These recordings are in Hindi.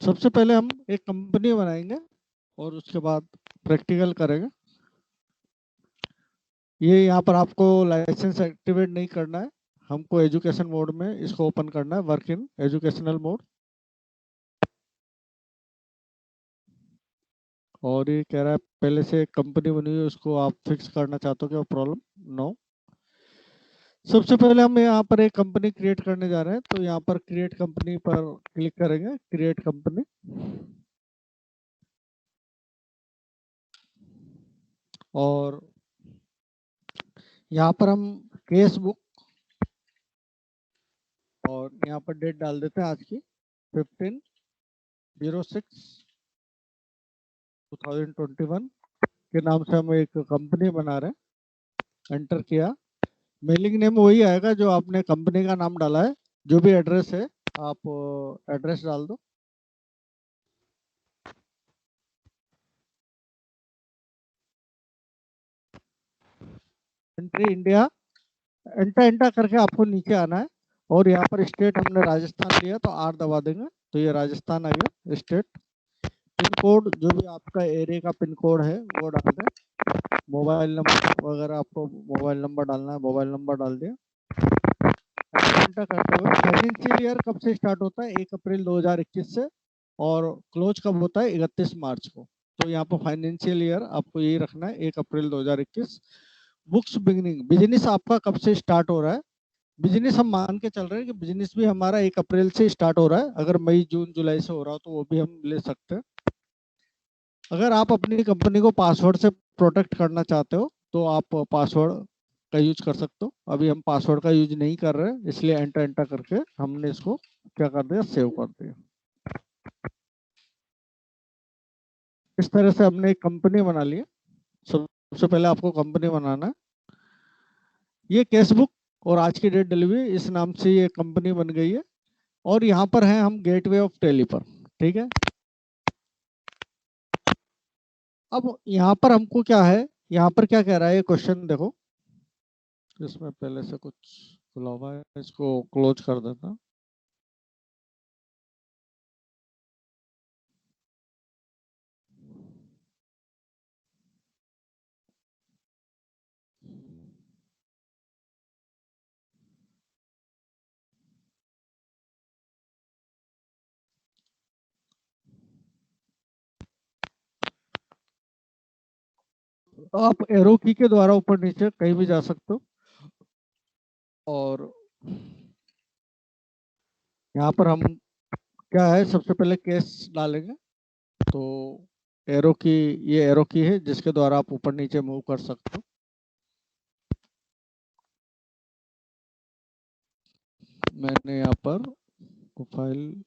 सबसे पहले हम एक कंपनी बनाएंगे और उसके बाद प्रैक्टिकल करेंगे। ये यहाँ पर आपको लाइसेंस एक्टिवेट नहीं करना है, हमको एजुकेशन मोड में इसको ओपन करना है, वर्क इन एजुकेशनल मोड। और ये कह रहा है पहले से एक कंपनी बनी हुई है, उसको आप फिक्स करना चाहते हो क्या प्रॉब्लम? नो। सबसे पहले हम यहाँ पर एक कंपनी क्रिएट करने जा रहे हैं, तो यहाँ पर क्रिएट कंपनी पर क्लिक करेंगे, क्रिएट कंपनी। और यहाँ पर हम केस बुक और यहाँ पर डेट डाल देते हैं आज की 15/06/2021 के नाम से हम एक कंपनी बना रहे हैं। एंटर किया, मेलिंग नेम वही आएगा जो आपने कंपनी का नाम डाला है। जो भी एड्रेस है आप एड्रेस डाल दो। एंट्री इंडिया, एंटर एंटर करके आपको नीचे आना है और यहाँ पर स्टेट हमने राजस्थान लिया तो आर दबा देंगे, तो ये राजस्थान आ गया स्टेट। पिन कोड जो भी आपका एरिया का पिन कोड है वो डाल दें। मोबाइल नंबर वगैरह आपको मोबाइल नंबर डालना है, मोबाइल नंबर डाल दिया। एंटर करते हुए फाइनेंशियल ईयर कब से स्टार्ट होता है? 1 अप्रैल 2021 से। और क्लोज कब होता है? 31 मार्च को। तो यहाँ पर फाइनेंशियल ईयर आपको यही रखना है, 1 अप्रैल 2021। बुक्स बिगिनिंग, बिजनेस आपका कब से स्टार्ट हो रहा है? बिजनेस हम मान के चल रहे हैं कि बिजनेस भी हमारा 1 अप्रैल से स्टार्ट हो रहा है। अगर मई जून जुलाई से हो रहा हो तो वो भी हम ले सकते हैं। अगर आप अपनी कंपनी को पासवर्ड से प्रोटेक्ट करना चाहते हो तो आप पासवर्ड का यूज कर सकते हो। अभी हम पासवर्ड का यूज नहीं कर रहे हैं, इसलिए एंटर एंटर करके हमने इसको क्या कर दिया, सेव कर दिया। इस तरह से हमने एक कंपनी बना ली है। सबसे पहले आपको कंपनी बनाना है। ये केसबुक और आज की डेट डली हुई, इस नाम से ये कंपनी बन गई है। और यहाँ पर है हम गेटवे ऑफ टेली पर, ठीक है। अब यहाँ पर हमको क्या है, यहाँ पर क्या कह रहा है ये क्वेश्चन देखो। इसमें पहले से कुछ खुला हुआ है, इसको क्लोज कर देता। आप एरो की के द्वारा ऊपर नीचे कहीं भी जा सकते हो। और यहाँ पर हम क्या है, सबसे पहले केस डालेंगे। तो एरो की, ये एरो की है जिसके द्वारा आप ऊपर नीचे मूव कर सकते हो। मैंने यहाँ पर फाइल,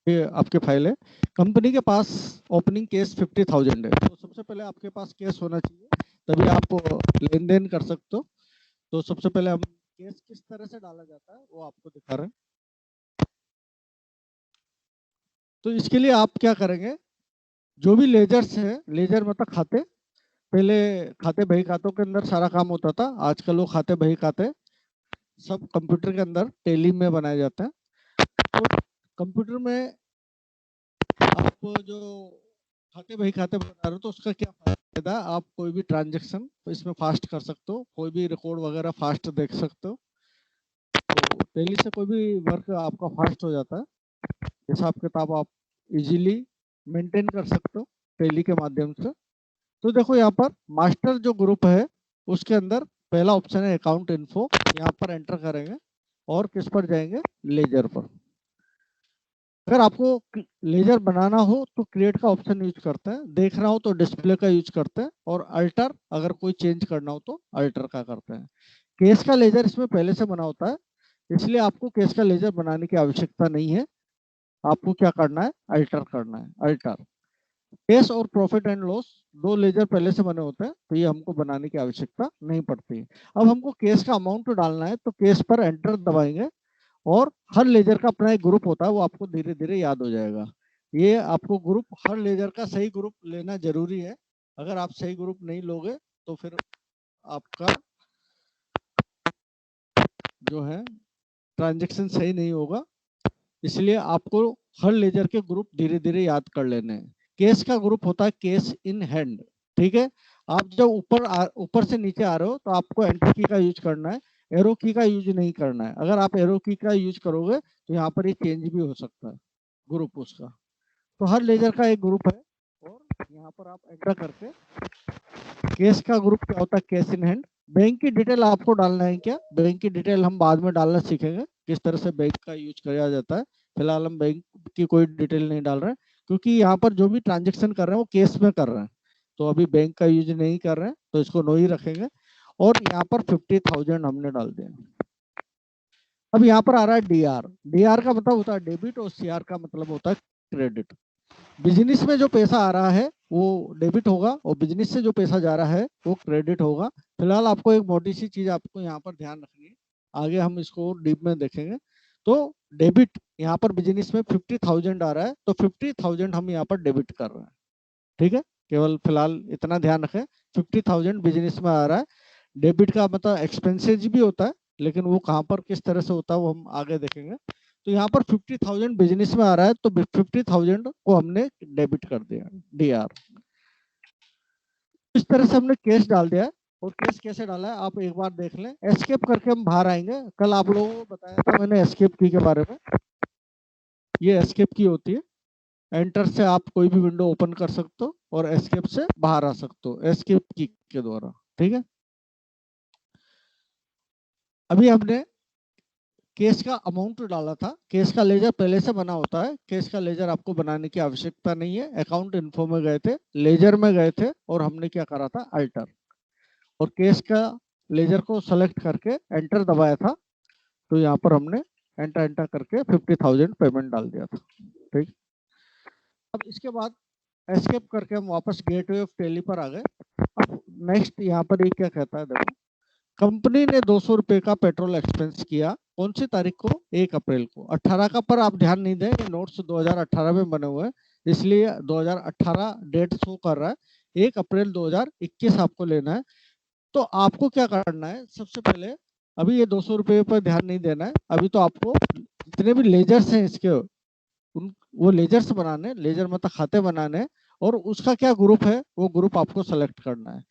ये आपके फाइल है। कंपनी के पास ओपनिंग केस 50,000 है, तो सबसे पहले आपके पास केस होना चाहिए, तभी आप लेन देन कर सकते हो। तो सबसे पहले हम केस किस तरह से डाला जाता है वो आपको दिखा रहे हैं। तो इसके लिए आप क्या करेंगे, जो भी लेजर्स है, लेजर मतलब खाते, पहले खाते बही खातों के अंदर सारा काम होता था। आजकल वो खाते बही खाते सब कंप्यूटर के अंदर टेली में बनाए जाते हैं। तो कंप्यूटर में आप जो खाते बही खाते बना रहे हो तो उसका क्या फायदा है, आप कोई भी ट्रांजेक्शन इसमें फास्ट कर सकते हो, कोई भी रिकॉर्ड वगैरह फास्ट देख सकते हो। तो टेली से कोई भी वर्क आपका फास्ट हो जाता है, हिसाब किताब आप इजीली मेंटेन कर सकते हो टेली के माध्यम से। तो देखो यहाँ पर मास्टर जो ग्रुप है उसके अंदर पहला ऑप्शन है अकाउंट इन्फो, यहाँ पर एंटर करेंगे और किस पर जाएंगे, लेजर पर। अगर आपको लेजर बनाना हो तो क्रिएट का ऑप्शन यूज करते हैं, देखना हो तो डिस्प्ले का यूज करते हैं, और अल्टर अगर कोई चेंज करना हो तो अल्टर का करते हैं। केस का लेजर इसमें पहले से बना होता है, इसलिए आपको केस का लेजर बनाने की आवश्यकता नहीं है। आपको क्या करना है, अल्टर करना है, अल्टर। केस और प्रॉफिट एंड लॉस दो लेजर पहले से बने होते हैं, तो ये हमको बनाने की आवश्यकता नहीं पड़ती। अब हमको केस का अमाउंट डालना है, तो केस पर एंटर दबाएंगे और हर लेजर का अपना एक ग्रुप होता है, वो आपको धीरे धीरे याद हो जाएगा। ये आपको ग्रुप, हर लेजर का सही ग्रुप लेना जरूरी है। अगर आप सही ग्रुप नहीं लोगे तो फिर आपका जो है ट्रांजेक्शन सही नहीं होगा। इसलिए आपको हर लेजर के ग्रुप धीरे धीरे याद कर लेने हैं। केस का ग्रुप होता है केस इन हैंड, ठीक है। आप जब ऊपर से नीचे आ रहे हो तो आपको एंटर की का यूज करना है, एरो की का यूज नहीं करना है। अगर आप एरो की का यूज करोगे तो यहाँ पर ये चेंज भी हो सकता है ग्रुप उसका। तो हर लेजर का एक ग्रुप है, और यहाँ पर आप एंटर करके केस का ग्रुप क्या होता है, केस इन हैंड। बैंक की डिटेल आपको डालना है क्या? बैंक की डिटेल हम बाद में डालना सीखेंगे, किस तरह से बैंक का यूज किया जाता है। फिलहाल हम बैंक की कोई डिटेल नहीं डाल रहे हैं, क्योंकि यहाँ पर जो भी ट्रांजेक्शन कर रहे हैं वो केस में कर रहे हैं, तो अभी बैंक का यूज नहीं कर रहे हैं, तो इसको नो ही रखेंगे। और यहाँ पर 50,000 हमने डाल दिया। अब यहाँ पर आ रहा है डीआर। डीआर का मतलब होता है डेबिट, और सीआर का मतलब होता है क्रेडिट। बिजनेस में जो पैसा आ रहा है वो डेबिट होगा, और बिजनेस से जो पैसा जा रहा है वो क्रेडिट होगा। फिलहाल आपको एक मोटी सी चीज आपको यहाँ पर ध्यान रखनी है, आगे हम इसको डीप में देखेंगे। तो डेबिट यहाँ पर बिजनेस में 50,000 आ रहा है, तो 50,000 हम यहाँ पर डेबिट कर रहे हैं, ठीक है। केवल फिलहाल इतना ध्यान रखें, 50,000 बिजनेस में आ रहा है। डेबिट का मतलब एक्सपेंसेज भी होता है, लेकिन वो कहाँ पर किस तरह से होता है वो हम आगे देखेंगे। तो यहाँ पर 50,000 बिजनेस में आ रहा है, तो 50,000 को हमने डेबिट कर दिया, डीआर। इस तरह से हमने केस डाल दिया है। और केस कैसे डाला है आप एक बार देख लें। एस्केप करके हम बाहर आएंगे। कल आप लोगों को बताया था मैंने एस्केप की के बारे में। ये एस्केप की होती है। एंटर से आप कोई भी विंडो ओपन कर सकते हो, और एस्केप से बाहर आ सकते हो एस्केप की के द्वारा, ठीक है। अभी हमने केस का अमाउंट डाला था। केस का लेजर पहले से बना होता है, केस का लेजर आपको बनाने की आवश्यकता नहीं है। अकाउंट इन्फो में गए थे, लेजर में गए थे, और हमने क्या करा था, अल्टर, और केस का लेजर को सेलेक्ट करके एंटर दबाया था। तो यहाँ पर हमने एंटर एंटर करके 50,000 पेमेंट डाल दिया था, ठीक। अब इसके बाद एस्केप करके हम वापस गेटवे ऑफ टेली पर आ गए। अब नेक्स्ट यहाँ पर ये क्या कहता है, देखो। कंपनी ने 200 रुपए का पेट्रोल एक्सपेंस किया, कौन सी तारीख को, 1 अप्रैल को। 18 का पर आप ध्यान नहीं दें, ये नोट्स 2018 में बने हुए हैं, इसलिए 2018 डेट शो कर रहा है। 1 अप्रैल 2021 आपको लेना है। तो आपको क्या करना है, सबसे पहले अभी ये 200 रुपये पर ध्यान नहीं देना है। अभी तो आपको जितने भी लेजर्स हैं इसके, उन वो लेजर्स बनाने, लेजर मतलब खाते बनाने, और उसका क्या ग्रुप है वो ग्रुप आपको सेलेक्ट करना है।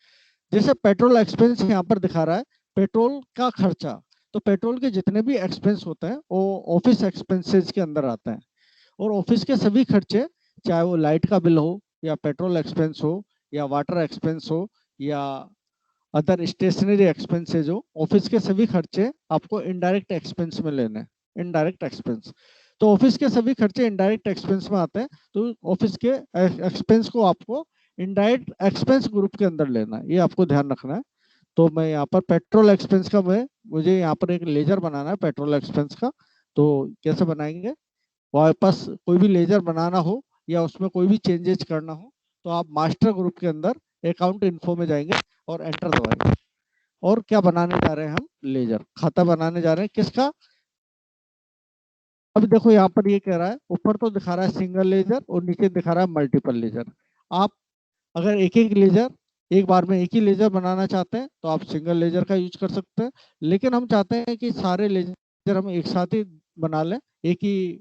जैसे पेट्रोल एक्सपेंस यहाँ पर दिखा रहा है, पेट्रोल का खर्चा। तो पेट्रोल के जितने भी एक्सपेंस होते हैं वो ऑफिस एक्सपेंसेस के अंदर आते हैं। और ऑफिस के सभी खर्चे, चाहे वो लाइट का बिल हो, या पेट्रोल एक्सपेंस हो, या वाटर एक्सपेंस हो, या अदर स्टेशनरी एक्सपेंसेज हो, ऑफिस के सभी खर्चे आपको इनडायरेक्ट एक्सपेंस में लेने हैं। इनडायरेक्ट एक्सपेंस, तो ऑफिस के सभी खर्चे इनडायरेक्ट एक्सपेंस में आते हैं, तो ऑफिस के एक्सपेंस को आपको इनडायरेक्ट एक्सपेंस ग्रुप के अंदर लेना है, ये आपको ध्यान रखना है। तो मैं यहाँ पर पेट्रोल एक्सपेंस का मुझे यहाँ पर एक लेजर बनाना है पेट्रोल एक्सपेंस का। तो कैसे बनाएंगे, वापस कोई भी लेजर बनाना हो या उसमें कोई भी चेंजेस करना हो, तो आप मास्टर ग्रुप के अंदर अकाउंट इन्फो में जाएंगे और एंटर दबाएंगे। और क्या बनाने जा रहे हैं हम, लेजर खाता बनाने जा रहे हैं, किसका। अब देखो यहाँ पर ये कह रहा है, ऊपर तो दिखा रहा है सिंगल लेजर और नीचे दिखा रहा है मल्टीपल लेजर। आप अगर एक एक लेजर एक बार में एक ही लेजर बनाना चाहते हैं तो आप सिंगल लेजर का यूज कर सकते हैं, लेकिन हम चाहते हैं कि सारे लेजर हम एक साथ ही बना लें, एक ही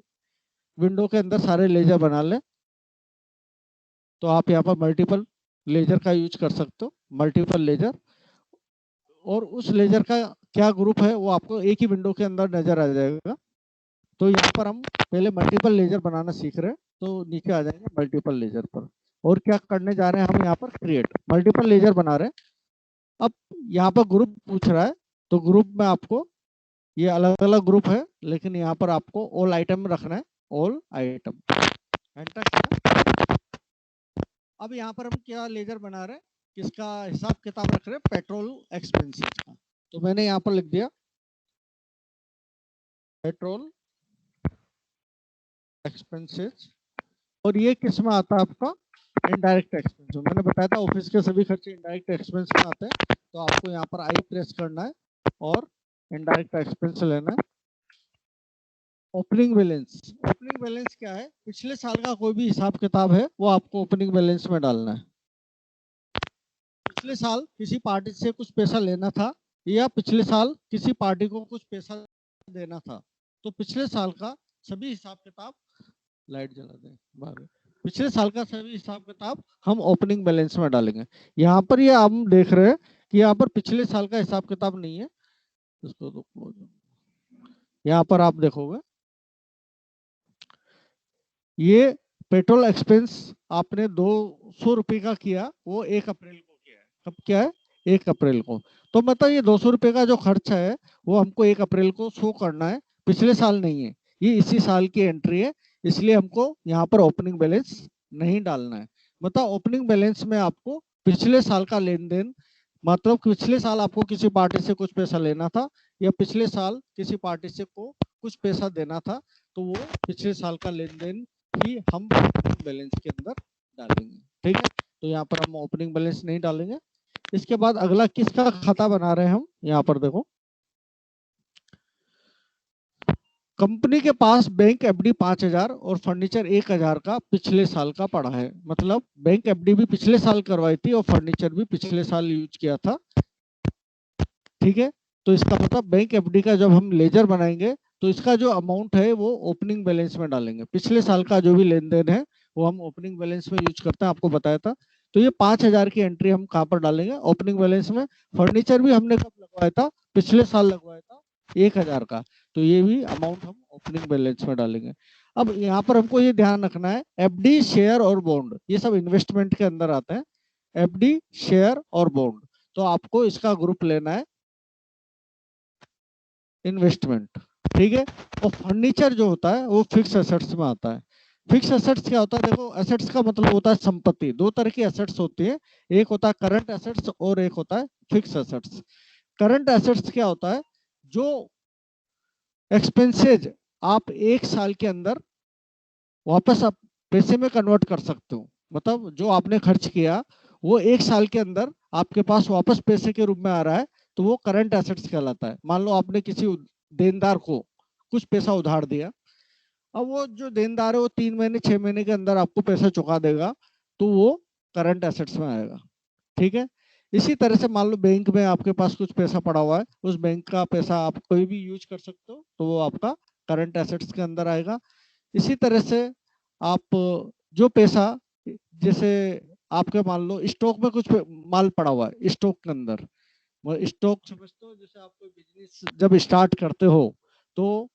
विंडो के अंदर सारे लेजर बना लें। तो आप यहाँ पर मल्टीपल लेजर का यूज कर सकते हो, मल्टीपल लेजर। और उस लेजर का क्या ग्रुप है वो आपको एक ही विंडो के अंदर नजर आ जाएगा। तो यहाँ पर हम पहले मल्टीपल लेजर बनाना सीख रहे हैं, तो नीचे आ जाएंगे मल्टीपल लेजर पर। और क्या करने जा रहे हैं हम, यहाँ पर क्रिएट मल्टीपल लेजर बना रहे हैं। अब यहाँ पर ग्रुप पूछ रहा है, तो ग्रुप में आपको ये अलग अलग ग्रुप है, लेकिन यहाँ पर आपको ऑल आइटम रखना है, ऑल आइटम एंटर किया। अब यहाँ पर हम क्या लेजर बना रहे हैं, किसका हिसाब किताब रख रहे हैं, पेट्रोल एक्सपेंसेस का। तो मैंने यहाँ पर लिख दिया पेट्रोल एक्सपेंसेस। और ये किस में आता है आपका, इनडायरेक्ट एक्सपेंस। मैंने बताया था ऑफिस के सभी खर्चे इनडायरेक्ट एक्सपेंस में आते हैं, तो आपको यहाँ पर आई प्रेस करना है और इनडायरेक्ट एक्सपेंस लेना है। ओपनिंग बैलेंस, ओपनिंग बैलेंस क्या है, पिछले साल का कोई भी हिसाब किताब है वो आपको ओपनिंग बैलेंस में डालना है। पिछले साल किसी पार्टी से कुछ पैसा लेना था, या पिछले साल किसी पार्टी को कुछ पैसा देना था, तो पिछले साल का सभी हिसाब किताब, लाइट जला दें बाहर, पिछले साल का सभी हिसाब किताब हम ओपनिंग बैलेंस में डालेंगे। यहाँ पर ये हम देख रहे हैं कि यहाँ पर पिछले साल का हिसाब किताब नहीं है, इसको तो यहाँ पर आप देखोगे ये पेट्रोल एक्सपेंस आपने 200 रुपये का किया, वो 1 अप्रैल को किया है। कब क्या है? 1 अप्रैल को। तो मतलब ये 200 रुपये का जो खर्चा है वो हमको 1 अप्रैल को शो करना है, पिछले साल नहीं है, ये इसी साल की एंट्री है, इसलिए हमको यहाँ पर ओपनिंग बैलेंस नहीं डालना है। मतलब ओपनिंग बैलेंस में आपको पिछले साल का लेन देन, मतलब पिछले साल आपको किसी पार्टी से कुछ पैसा लेना था या पिछले साल किसी पार्टी से को कुछ पैसा देना था, तो वो पिछले साल का लेन देन ही हम ओपनिंग बैलेंस के अंदर डालेंगे। ठीक है, तो यहाँ पर हम ओपनिंग बैलेंस नहीं डालेंगे। इसके बाद अगला किसका खाता बना रहे हैं हम, यहाँ पर देखो कंपनी के पास बैंक एफडी 5,000 और फर्नीचर 1,000 का पिछले साल का पड़ा है। मतलब बैंक एफडी भी पिछले साल करवाई थी और फर्नीचर भी पिछले साल यूज किया था। ठीक है, तो इसका मतलब बैंक एफडी का जब हम लेजर बनाएंगे तो इसका जो अमाउंट है वो ओपनिंग बैलेंस में डालेंगे। पिछले साल का जो भी लेन देन है वो हम ओपनिंग बैलेंस में यूज करते हैं, आपको बताया था। तो ये 5,000 की एंट्री हम कहाँ पर डालेंगे? ओपनिंग बैलेंस में। फर्नीचर भी हमने कब लगवाया था? पिछले साल लगवाया था 1,000 का, तो ये भी अमाउंट हम ओपनिंग बैलेंस में डालेंगे। अब यहाँ पर हमको ये ध्यान रखना है, एफडी, शेयर और बॉन्ड ये सब इन्वेस्टमेंट के अंदर आते हैं। एफडी, शेयर और बॉन्ड, तो आपको इसका ग्रुप लेना है इन्वेस्टमेंट। ठीक है, और फर्नीचर जो होता है वो फिक्स एसेट्स में आता है। फिक्स एसेट्स क्या होता है? देखो, एसेट्स का मतलब होता है संपत्ति। दो तरह की एसेट्स होती है, एक होता है करंट एसेट्स और एक होता है फिक्स एसेट्स। करंट एसेट्स क्या होता है? जो एक्सपेंसेज आप 1 साल के अंदर वापस आप पैसे में कन्वर्ट कर सकते हो। मतलब जो आपने खर्च किया वो 1 साल के अंदर आपके पास वापस पैसे के रूप में आ रहा है, तो वो करंट एसेट्स कहलाता है। मान लो आपने किसी देनदार को कुछ पैसा उधार दिया, अब वो जो देनदार है वो 3 महीने 6 महीने के अंदर आपको पैसा चुका देगा, तो वो करंट एसेट्स में आएगा। ठीक है, इसी तरह से मान लो बैंक में आपके पास कुछ पैसा पड़ा हुआ है, उस बैंक का पैसा आप कोई भी यूज कर सकते हो, तो वो आपका करंट एसेट्स के अंदर आएगा। इसी तरह से आप जो पैसा, जैसे आपके मान लो स्टॉक में कुछ माल पड़ा हुआ है स्टॉक के अंदर, वो स्टॉक समझते हो, जैसे आप कोई बिजनेस जब स्टार्ट करते हो तो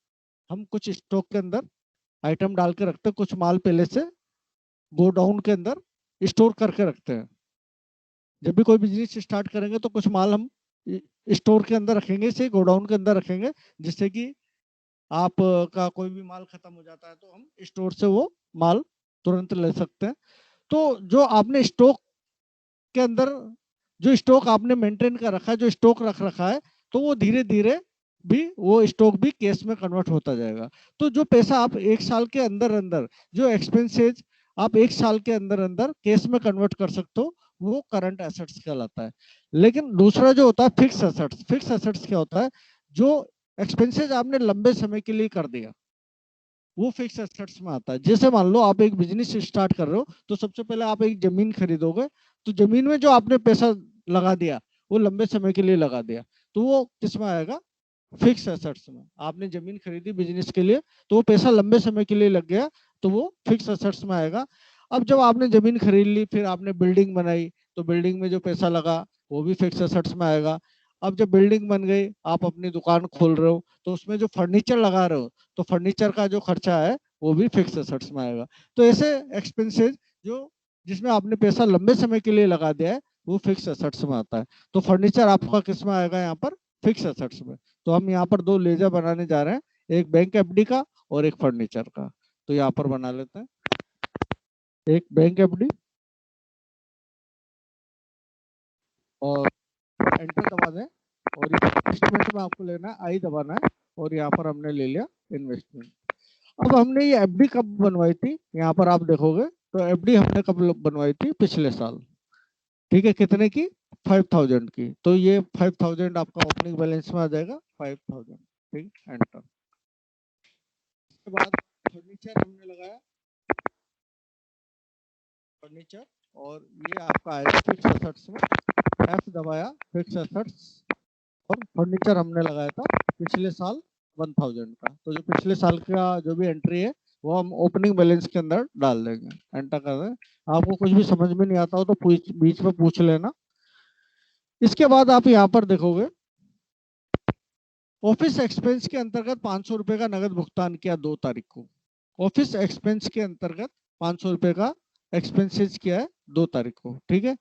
हम कुछ स्टॉक के अंदर आइटम डाल के रखते हैं, कुछ माल पहले से गोडाउन के अंदर स्टोर करके रखते हैं। जब भी कोई बिजनेस स्टार्ट करेंगे तो कुछ माल हम स्टोर के अंदर रखेंगे, से गोडाउन के अंदर रखेंगे, जिससे कि आप का कोई भी माल खत्म हो जाता है तो हम स्टोर से वो माल तुरंत ले सकते हैं। तो जो आपने स्टॉक के अंदर, जो स्टॉक आपने मेंटेन कर रखा है, जो स्टॉक रख रखा है, तो वो धीरे धीरे भी वो स्टॉक भी कैश में कन्वर्ट होता जाएगा। तो जो पैसा आप 1 साल के अंदर अंदर, जो एक्सपेंसेज आप 1 साल के अंदर अंदर कैश में कन्वर्ट कर सकते हो, वो करंट एसेट्स कहलाता है। लेकिन दूसरा जो होता है फिक्स एसेट्स, फिक्स एसेट्स क्या होता है? जो एक्सपेंसेज आपने लंबे समय के लिए कर दिया, वो फिक्स एसेट्स में आता है। जैसे मान लो आप एक बिजनेस स्टार्ट कर रहे हो, तो सबसे पहले आप एक जमीन खरीदोगे, तो जमीन में जो आपने पैसा लगा दिया वो लंबे समय के लिए लगा दिया, तो वो किस में आएगा? फिक्स एसेट्स में। आपने जमीन खरीदी बिजनेस के लिए, तो वो पैसा लंबे समय के लिए लग गया, तो वो फिक्स एसेट्स में आएगा। अब जब आपने जमीन खरीद ली, फिर आपने बिल्डिंग बनाई, तो बिल्डिंग में जो पैसा लगा वो भी फिक्स एसेट्स में आएगा। अब जब बिल्डिंग बन गई, आप अपनी दुकान खोल रहे हो, तो उसमें जो फर्नीचर लगा रहे हो, तो फर्नीचर का जो खर्चा है वो भी फिक्स एसेट्स में आएगा। तो ऐसे एक्सपेंसेस जो जिसमें आपने पैसा लंबे समय के लिए लगा दिया है, वो फिक्स एसेट्स में आता है। तो फर्नीचर आपका किस में आएगा? यहाँ पर फिक्स एसेट्स में। तो हम यहाँ पर दो लेजर बनाने जा रहे हैं, एक बैंक एफडी का और एक फर्नीचर का। तो यहाँ पर बना लेते हैं एक बैंक एफडी, और एंटर दबा दें, और इन्वेस्टमेंट में आपको लेना है आई दबाना है, और यहाँ पर हमने ले लिया इन्वेस्टमेंट। अब हमने ये एफडी कब बनवाई थी? यहाँ पर आप देखोगे तो एफडी हमने कब बनवाई थी? पिछले साल। ठीक है, कितने की? 5,000 की। तो ये 5,000 आपका ओपनिंग बैलेंस में आ जाएगा, 5,000। ठीक, एंटर। उसके बाद फर्नीचर हमने लगाया, फर्नीचर, और ये आपका आएगा फिक्स एसेट्स में। एफ दबाया, फिक्स एसेट्स, और फर्नीचर हमने लगाया था पिछले साल 1000 का। तो जो पिछले साल का जो भी एंट्री है वो हम ओपनिंग बैलेंस के अंदर डाल देंगे, एंटर कर दें। आपको कुछ भी समझ में नहीं आता हो तो बीच में पूछ लेना। इसके बाद आप यहाँ पर देखोगे ऑफिस एक्सपेंस के अंतर्गत 500 रुपए का नगद भुगतान किया 2 तारीख को। ऑफिस एक्सपेंस के अंतर्गत 500 रुपए का एक्सपेंसेस किया है 2 तारीख को, ठीक है।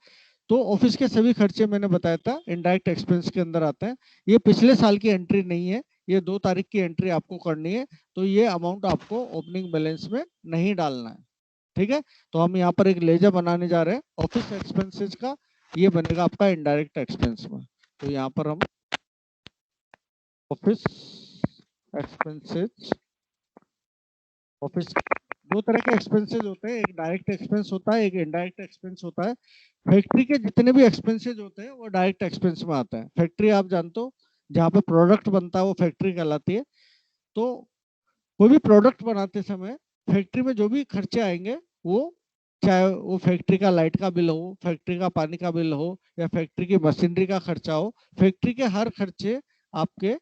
तो ऑफिस के सभी खर्चे मैंने बताया था इनडायरेक्ट एक्सपेंस के अंदर आते हैं। ये पिछले साल की एंट्री नहीं है, ये 2 तारीख की एंट्री आपको करनी है। तो ये अमाउंट आपको ओपनिंग बैलेंस में नहीं डालना है, ठीक है। तो हम यहाँ पर एक लेजर बनाने जा रहे हैं ऑफिस एक्सपेंसेस का, ये बनेगा आपका इनडायरेक्ट एक्सपेंस में। तो यहाँ पर हम ऑफिस एक्सपेंसेस, ऑफिस, 2 तरह के एक्सपेंसेस होते हैं, एक डायरेक्ट एक्सपेंस होता है, एक इनडायरेक्ट एक्सपेंस होता है। फैक्ट्री के जितने भी एक्सपेंसेस होते हैं वो डायरेक्ट एक्सपेंस में आते हैं। फैक्ट्री आप जानते हो जहाँ पे प्रोडक्ट बनता है वो फैक्ट्री कहलाती है। तो कोई भी प्रोडक्ट बनाते समय फैक्ट्री में जो भी खर्चे आएंगे वो, चाहे वो फैक्ट्री का लाइट का बिल हो, फैक्ट्री का पानी का बिल हो, या फैक्ट्री की मशीनरी का खर्चा हो, फैक्ट्री के हर खर्चे आपके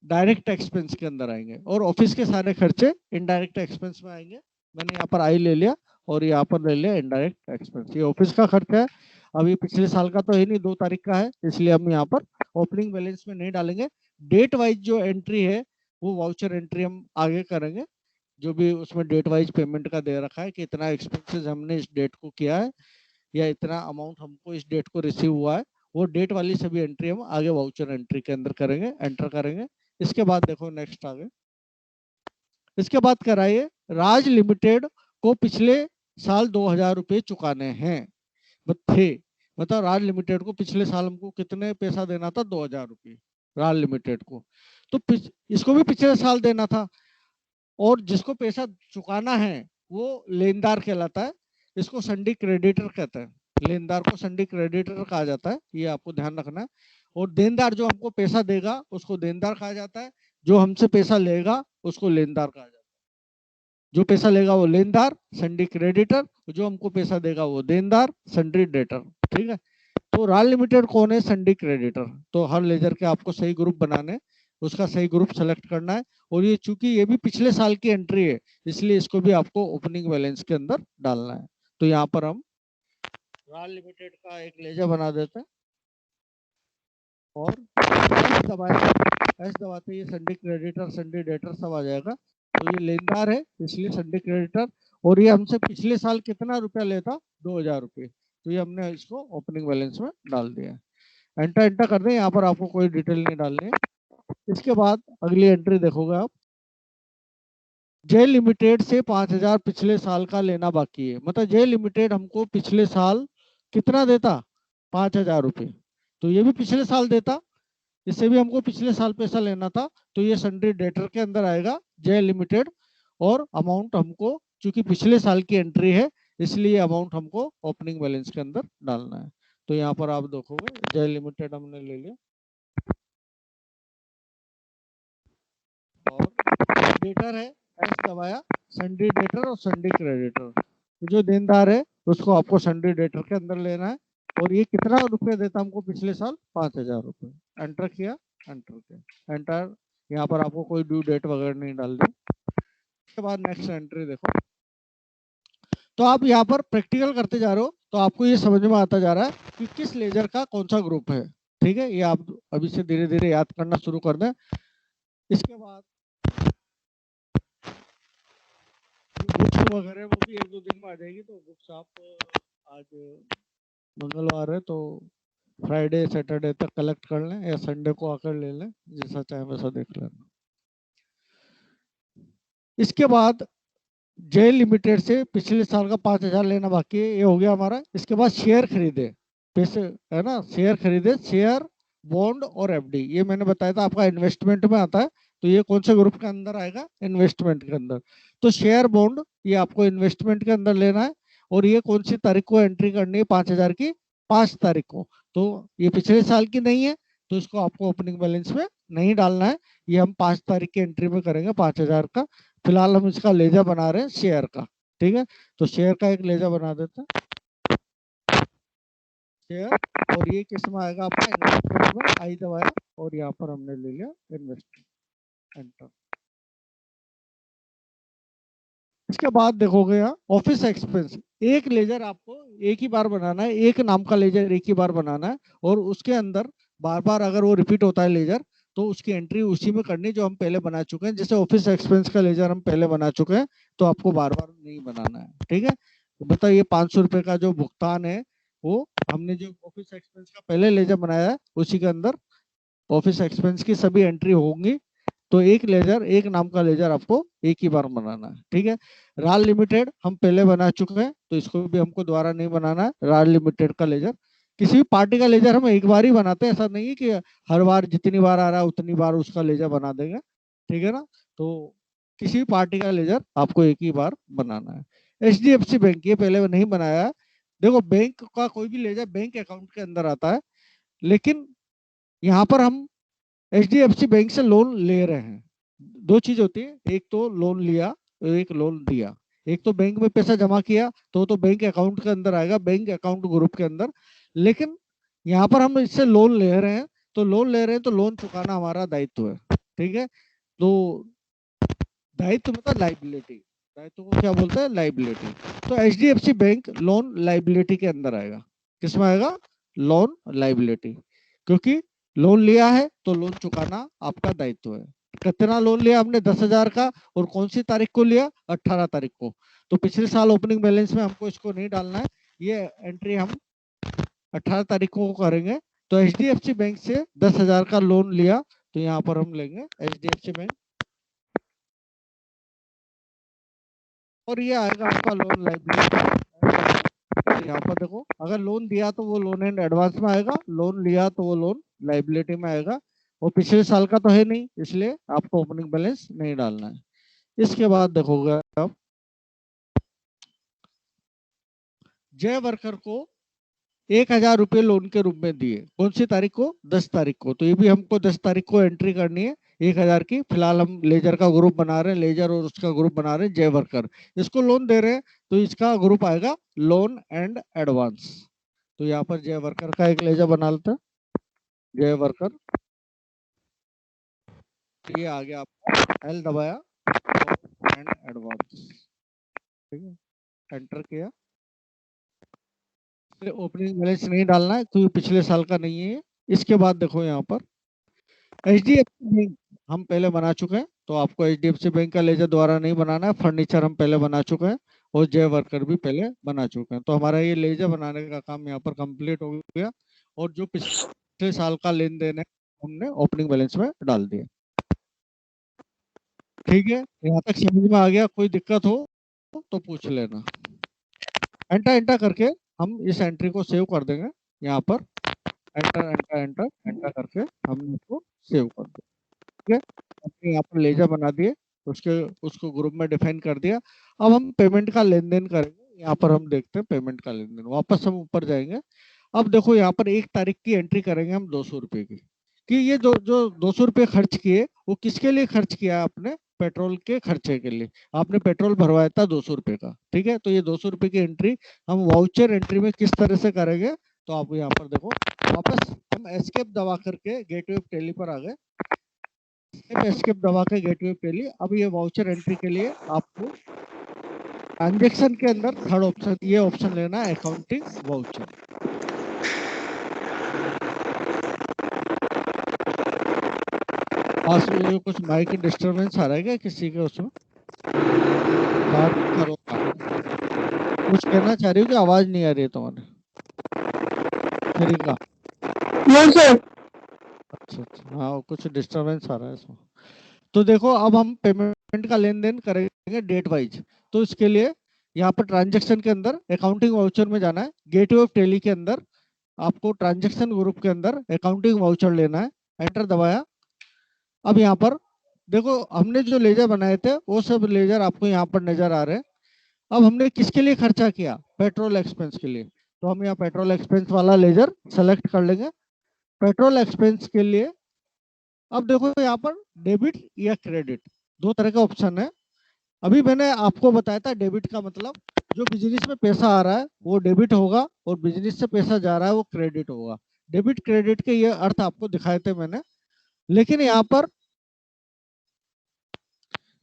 डायरेक्ट एक्सपेंस के अंदर आएंगे और ऑफिस के सारे खर्चे इनडायरेक्ट एक्सपेंस में आएंगे। मैंने यहाँ पर आई ले लिया और यहाँ पर ले लिया इनडायरेक्ट एक्सपेंस। ये ऑफिस का खर्चा है, अभी पिछले साल का तो है नहीं, 2 तारीख का है, इसलिए हम यहाँ पर ओपनिंग बैलेंस में नहीं डालेंगे। डेट वाइज जो एंट्री है वो वाउचर एंट्री हम आगे करेंगे। जो भी उसमें डेट वाइज पेमेंट का दे रखा है कि इतना एक्सपेंसेस हमने इस डेट को किया है या इतना अमाउंट हमको इस डेट को रिसीव हुआ है, वो डेट वाली सभी एंट्री हम आगे वाउचर एंट्री के अंदर करेंगे, एंटर करेंगे। इसके बाद देखो नेक्स्ट आगे, इसके बाद कराइए राज लिमिटेड को पिछले साल 2000 रुपये चुकाने हैं थे। मतलब राज लिमिटेड को पिछले साल हमको कितने पैसा देना था, 2000 रुपये राज लिमिटेड को। तो इसको भी पिछले साल देना था, और जिसको पैसा चुकाना है वो लेनदार कहलाता है। इसको संडी क्रेडिटर कहते हैं, लेनदार को संडी क्रेडिटर कहा जाता है, ये आपको ध्यान रखना है। और देनदार जो हमको पैसा देगा उसको देनदार कहा जाता है, जो हमसे पैसा लेगा उसको लेनदार कहा जाता है। जो पैसा लेगा वो लेनदार संडी क्रेडिटर, जो हमको पैसा देगा वो देनदार संडी डेटर, ठीक है। तो राल लिमिटेड कौन है, संडी क्रेडिटर। तो हर लेजर के आपको सही ग्रुप बनाने, उसका सही ग्रुप सेलेक्ट करना है। और ये चूंकि ये भी पिछले साल की एंट्री है इसलिए इसको भी आपको ओपनिंग बैलेंस के अंदर डालना है। तो यहाँ पर हम राल लिमिटेड का एक लेजर बना देते हैं और एस दबाते ये संडी क्रेडिटर संडी डेटर सब आ जाएगा। तो ये लेनदार है इसलिए संडी क्रेडिटर, और ये हमसे पिछले साल कितना रुपया लेता, 2000 रुपये। तो ये हमने इसको ओपनिंग बैलेंस में डाल दिया है। एंटर एंटर कर दें, यहाँ पर आपको कोई डिटेल नहीं डालनी है। इसके बाद अगली एंट्री देखोगे आप, जय लिमिटेड से 5000 पिछले साल का लेना बाकी है। मतलब जय लिमिटेड हमको पिछले साल कितना देता, 5000 रुपये। तो ये भी पिछले साल देता, इससे भी हमको पिछले साल पैसा लेना था। तो ये सन्ड्री डेटर के अंदर आएगा जय लिमिटेड, और अमाउंट हमको चूंकि पिछले साल की एंट्री है इसलिए अमाउंट हमको ओपनिंग बैलेंस के अंदर डालना है। तो यहाँ पर आप देखोगे जय लिमिटेड हमने ले लिया, और डेटर है एस दबाया, संडी डेटर और संडी क्रेडिटर। तो जो देनदार है उसको आपको संडी डेटर के अंदर लेना है। और ये कितना रुपये देता हमको पिछले साल, 5000 रुपये। एंटर किया, एंटर किया, एंटर। यहाँ पर आपको कोई ड्यू डेट वगैरह नहीं डालनी। उसके बाद नेक्स्ट एंट्री देखो, तो आप यहाँ पर प्रैक्टिकल करते जा रहे हो तो आपको ये समझ में आता जा रहा है कि किस लेजर का कौन सा ग्रुप है, ठीक है। ये आप अभी से धीरे धीरे याद करना शुरू कर दें। इसके बाद बुक्स वगैरह वो भी 1-2 दिन में आ जाएगी। तो बुक्स आप आज मंगलवार है तो फ्राइडे सैटरडे तक कलेक्ट कर लें या संडे को आकर ले लें, जैसा चाहे वैसा देख लेना। इसके बाद जय लिमिटेड से पिछले साल का 5000 लेना बाकी है, ये हो गया हमारा। इसके बाद शेयर खरीदे, पैसे है ना, शेयर खरीदे, शेयर बॉन्ड और एफडी। ये मैंने बताया था आपका इन्वेस्टमेंट में आता है। तो ये कौन से ग्रुप के अंदर आएगा, इन्वेस्टमेंट के अंदर। तो शेयर बॉन्ड ये आपको इन्वेस्टमेंट के अंदर लेना है। और ये कौन सी तारीख को एंट्री करनी है, 5000 की 5 तारीख को। तो ये पिछले साल की नहीं है तो इसको आपको ओपनिंग बैलेंस में नहीं डालना है। ये हम 5 तारीख की एंट्री में करेंगे 5000 का। फिलहाल हम इसका लेजर बना रहे हैं शेयर का, ठीक है। तो शेयर का एक लेजर बना देते हैं शेयर, और ये किस में आएगा आपका, इन्वेस्टमेंट में। आई दबाया और यहाँ पर हमने ले लिया इन्वेस्टमेंट। एंटर। इसके बाद देखोगे यहाँ ऑफिस एक्सपेंस। एक लेजर आपको एक ही बार बनाना है, एक नाम का लेजर एक ही बार बनाना है, और उसके अंदर बार बार अगर वो रिपीट होता है लेजर, तो उसकी एंट्री उसी में करनी जो हम पहले बना चुके हैं। जैसे ऑफिस एक्सपेंस का लेजर हम पहले बना चुके हैं, तो आपको बार बार नहीं बनाना है। ठीक है, तो बताइए 500 रुपये का जो भुगतान है, वो हमने जो ऑफिस एक्सपेंस का पहले लेजर बनाया है उसी के अंदर ऑफिस एक्सपेंस की सभी एंट्री होंगी। तो एक लेजर, एक नाम का लेजर आपको एक ही बार बनाना है। ठीक है, राल लिमिटेड हम पहले बना चुके हैं, तो इसको भी हमको दोबारा नहीं बनाना है। राल लिमिटेड का लेजर, किसी भी पार्टी का लेजर हम एक बार ही बनाते हैं, ऐसा नहीं है कि हर बार जितनी बार आ रहा है उतनी बार उसका लेजर बना देंगे। ठीक है ना, तो किसी भी पार्टी का लेजर आपको एक ही बार बनाना है। HDFC बैंक ये पहले नहीं बनाया है। देखो, बैंक का कोई भी लेजर बैंक अकाउंट के अंदर आता है, लेकिन यहाँ पर हम HDFC बैंक से लोन ले रहे हैं। दो चीज होती है, एक तो लोन लिया, एक लोन दिया। एक तो बैंक में पैसा जमा किया तो बैंक अकाउंट के अंदर आएगा, बैंक अकाउंट ग्रुप के अंदर। लेकिन यहाँ पर हम इससे लोन ले रहे हैं, तो लोन ले रहे हैं तो लोन चुकाना हमारा दायित्व है। ठीक है, तो दायित्व मतलब लाइबिलिटी, दायित्व को क्या बोलते हैं, लाइबिलिटी। तो HDFC बैंक लोन लाइबिलिटी के अंदर आएगा। किसमें आएगा, लोन लाइबिलिटी, क्योंकि लोन लिया है तो लोन चुकाना आपका दायित्व है। कितना लोन लिया हमने, 10,000 का, और कौन सी तारीख को लिया, 18 तारीख को। तो पिछले साल ओपनिंग बैलेंस में हमको इसको नहीं डालना है, ये एंट्री हम 18 तारीख को करेंगे। तो HDFC बैंक से 10,000 का लोन लिया, तो यहाँ पर हम लेंगे HDFC बैंक, और ये आएगा आपका लोन लाइबिलिटी। यहाँ पर देखो, अगर लोन दिया तो वो लोन एंड एडवांस में आएगा, लोन लिया तो वो लोन लाइबिलिटी में आएगा। और पिछले साल का तो है नहीं, इसलिए आपको ओपनिंग बैलेंस नहीं डालना है। इसके बाद देखोगे आप, जय वर्कर को 1,000 रुपये लोन के रूप में दिए, कौन सी तारीख को, 10 तारीख को। तो ये भी हमको 10 तारीख को एंट्री करनी है, 1,000 की। फिलहाल हम लेजर का ग्रुप बना रहे हैं, लेजर और उसका ग्रुप बना रहे हैं जय वर्कर। इसको लोन दे रहे हैं, तो इसका ग्रुप आएगा लोन एंड एडवांस। तो यहाँ पर जय वर्कर का एक लेजर बना लेते हैं, जय वर्कर। ये आ गया, आपका L दबाया, एंड एडवांस। ठीक है, एंटर किया। ओपनिंग बैलेंस नहीं डालना है क्योंकि पिछले साल का नहीं है। इसके बाद देखो यहाँ पर HDFC बैंक हम पहले बना चुके हैं, तो आपको HDFC बैंक का लेजर द्वारा नहीं बनाना है। फर्नीचर हम पहले बना चुके हैं, और जय वर्कर भी पहले बना चुके हैं। तो हमारा ये लेजर बनाने का काम यहाँ पर कंप्लीट हो गया, और जो पिछले साल का लेन देन है हमने ओपनिंग बैलेंस में डाल दिया। ठीक है, यहाँ तक समझ में आ गया? कोई दिक्कत हो तो पूछ लेना। एंटर एंटर करके हम इस एंट्री को सेव कर देंगे। यहाँ पर एंटर एंटर एंटर एंटर करके हम इसको सेव कर देंगे। ठीक है, हमने यहाँ पर लेजर बना दिए, उसके उसको ग्रुप में डिफाइन कर दिया। अब हम पेमेंट का लेन देन करेंगे। यहाँ पर हम देखते हैं पेमेंट का लेन देन, वापस हम ऊपर जाएंगे। अब देखो यहाँ पर 1 तारीख की एंट्री करेंगे हम 200 रुपये की, कि ये जो जो 200 रुपये खर्च किए वो किसके लिए खर्च किया आपने, पेट्रोल के खर्चे के लिए। आपने पेट्रोल भरवाया था 200 रुपये का। ठीक है, तो ये 200 रुपये की एंट्री हम वाउचर एंट्री में किस तरह से करेंगे, तो आप यहाँ पर देखो, वापस हम एस्केप दबा करके गेटवे ऑफ टेली पर आ गए। एस्केप दबा के गेटवे ऑफ टेली। अब ये वाउचर एंट्री के लिए आपको ट्रांजेक्शन के अंदर थर्ड ऑप्शन, ये ऑप्शन लेना है, अकाउंटिंग वाउचर। पास में कुछ माइक डिस्टरबेंस आ रहा है क्या किसी के, उसमें बात करो, कुछ कहना चाह रही हो कि आवाज नहीं आ रही है तुम्हारे तरीका? नहीं सर। अच्छा अच्छा, हाँ कुछ डिस्टरबेंस आ रहा है इसमें। तो देखो, अब हम पेमेंट का लेन देन करेंगे डेट वाइज। तो इसके लिए यहाँ पर ट्रांजेक्शन के अंदर अकाउंटिंग वाउचर में जाना है। गेटवे ऑफ टेली के अंदर आपको ट्रांजेक्शन ग्रुप के अंदर अकाउंटिंग वाउचर लेना है। एंटर दबाया। अब यहाँ पर देखो, हमने जो लेजर बनाए थे वो सब लेजर आपको यहाँ पर नजर आ रहे हैं। अब हमने किसके लिए खर्चा किया, पेट्रोल एक्सपेंस के लिए। तो हम यहाँ पेट्रोल एक्सपेंस वाला लेजर सेलेक्ट कर लेंगे। पेट्रोल एक्सपेंस के लिए अब देखो यहाँ पर डेबिट या क्रेडिट, दो तरह का ऑप्शन है। अभी मैंने आपको बताया था डेबिट का मतलब जो बिजनेस में पैसा आ रहा है वो डेबिट होगा, और बिजनेस से पैसा जा रहा है वो क्रेडिट होगा। डेबिट क्रेडिट के ये अर्थ आपको दिखाए थे मैंने। लेकिन यहाँ पर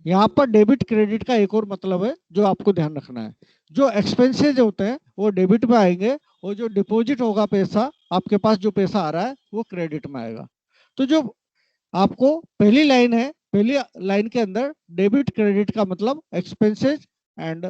यहाँ पर डेबिट क्रेडिट का एक और मतलब है जो आपको ध्यान रखना है। जो एक्सपेंसेज होते हैं वो डेबिट में आएंगे, और जो डिपॉजिट होगा पैसा, आपके पास जो पैसा आ रहा है वो क्रेडिट में आएगा। तो जो आपको पहली लाइन है, पहली लाइन के अंदर डेबिट क्रेडिट का मतलब एक्सपेंसेज एंड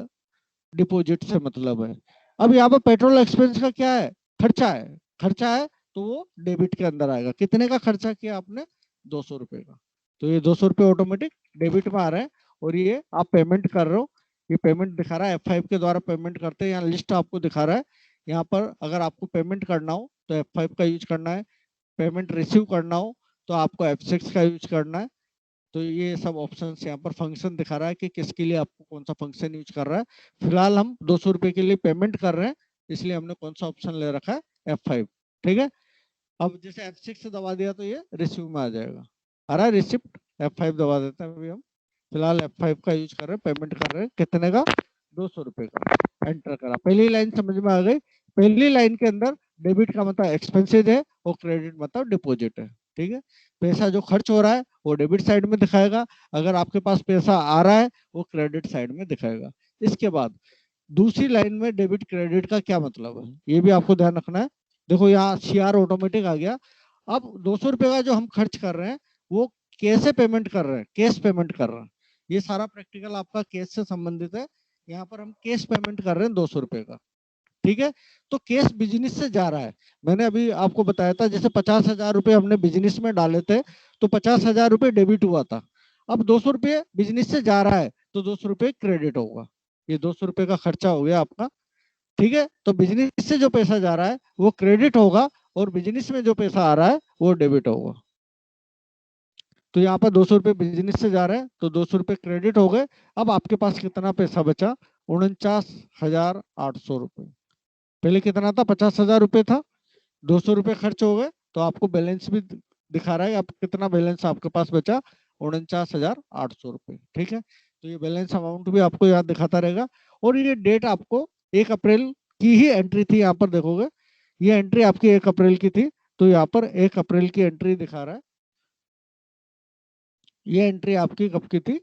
डिपॉजिट से मतलब है। अब यहाँ पर पेट्रोल एक्सपेंस का क्या है, खर्चा है। खर्चा है तो वो डेबिट के अंदर आएगा। कितने का खर्चा किया आपने, 200 रुपए का, तो ये 200 रुपये ऑटोमेटिक डेबिट में आ रहे हैं। और ये आप पेमेंट कर रहे हो, ये पेमेंट दिखा रहा है F5 के द्वारा पेमेंट करते हैं। यहाँ लिस्ट आपको दिखा रहा है। यहाँ पर अगर आपको पेमेंट करना हो तो F5 का यूज करना है, पेमेंट रिसीव करना हो तो आपको F6 का यूज करना है। तो ये सब ऑप्शन यहाँ पर फंक्शन दिखा रहा है कि किसके लिए आपको कौन सा फंक्शन यूज कर रहा है। फिलहाल हम 200 रुपये के लिए पेमेंट कर रहे हैं, इसलिए हमने कौन सा ऑप्शन ले रखा है, F5। ठीक है। अब जैसे F6 दबा दिया तो ये रिसीव में आ जाएगा, आ रहा है रिसिप्ट। F5 दबा देते हैं। अभी हम फिलहाल F5 का यूज कर रहे हैं, पेमेंट कर रहे हैं। कितने का, 200 रुपये का। एंटर करा, पहली लाइन समझ में आ गई। पहली लाइन के अंदर डेबिट का मतलब एक्सपेंसेज है और क्रेडिट मतलब डिपॉजिट है। ठीक है। पैसा जो खर्च हो रहा है वो डेबिट साइड में दिखाएगा, अगर आपके पास पैसा आ रहा है वो क्रेडिट साइड में दिखाएगा। इसके बाद दूसरी लाइन में डेबिट क्रेडिट का क्या मतलब है, ये भी आपको ध्यान रखना है। देखो यहाँ CR ऑटोमेटिक आ गया। अब 200 रुपये का जो हम खर्च कर रहे हैं वो कैसे पेमेंट कर रहे हैं, कैश पेमेंट कर रहे हैं। ये सारा प्रैक्टिकल आपका कैश से संबंधित है। यहाँ पर हम कैश पेमेंट कर रहे हैं 200 रुपये का। ठीक है। तो कैश बिजनेस से जा रहा है। मैंने अभी आपको बताया था, जैसे 50,000 रुपये हमने बिजनेस में डाले थे तो 50,000 रुपये डेबिट हुआ था। अब 200 रुपये बिजनेस से जा रहा है तो 200 रुपये क्रेडिट होगा। ये 200 रुपये का खर्चा हो गया आपका। ठीक है। तो बिजनेस से जो पैसा जा रहा है वो क्रेडिट होगा, और बिजनेस में जो पैसा आ रहा है वो डेबिट होगा। तो यहाँ पर 200 रुपये बिजनेस से जा रहे हैं तो 200 रुपये क्रेडिट हो गए। अब आपके पास कितना पैसा बचा, 49,800 रुपये। पहले कितना था, 50,000 रुपये था। 200 रुपये खर्च हो गए तो आपको बैलेंस भी दिखा रहा है, आप कितना बैलेंस आपके पास बचा, 49,800 रुपये। ठीक है। तो ये बैलेंस अमाउंट भी आपको याद दिखाता रहेगा। और ये डेट आपको 1 अप्रैल की ही एंट्री थी, यहाँ पर देखोगे ये एंट्री आपकी 1 अप्रैल की थी। तो यहाँ पर 1 अप्रैल की एंट्री दिखा रहा है। ये एंट्री आपकी कब की थी,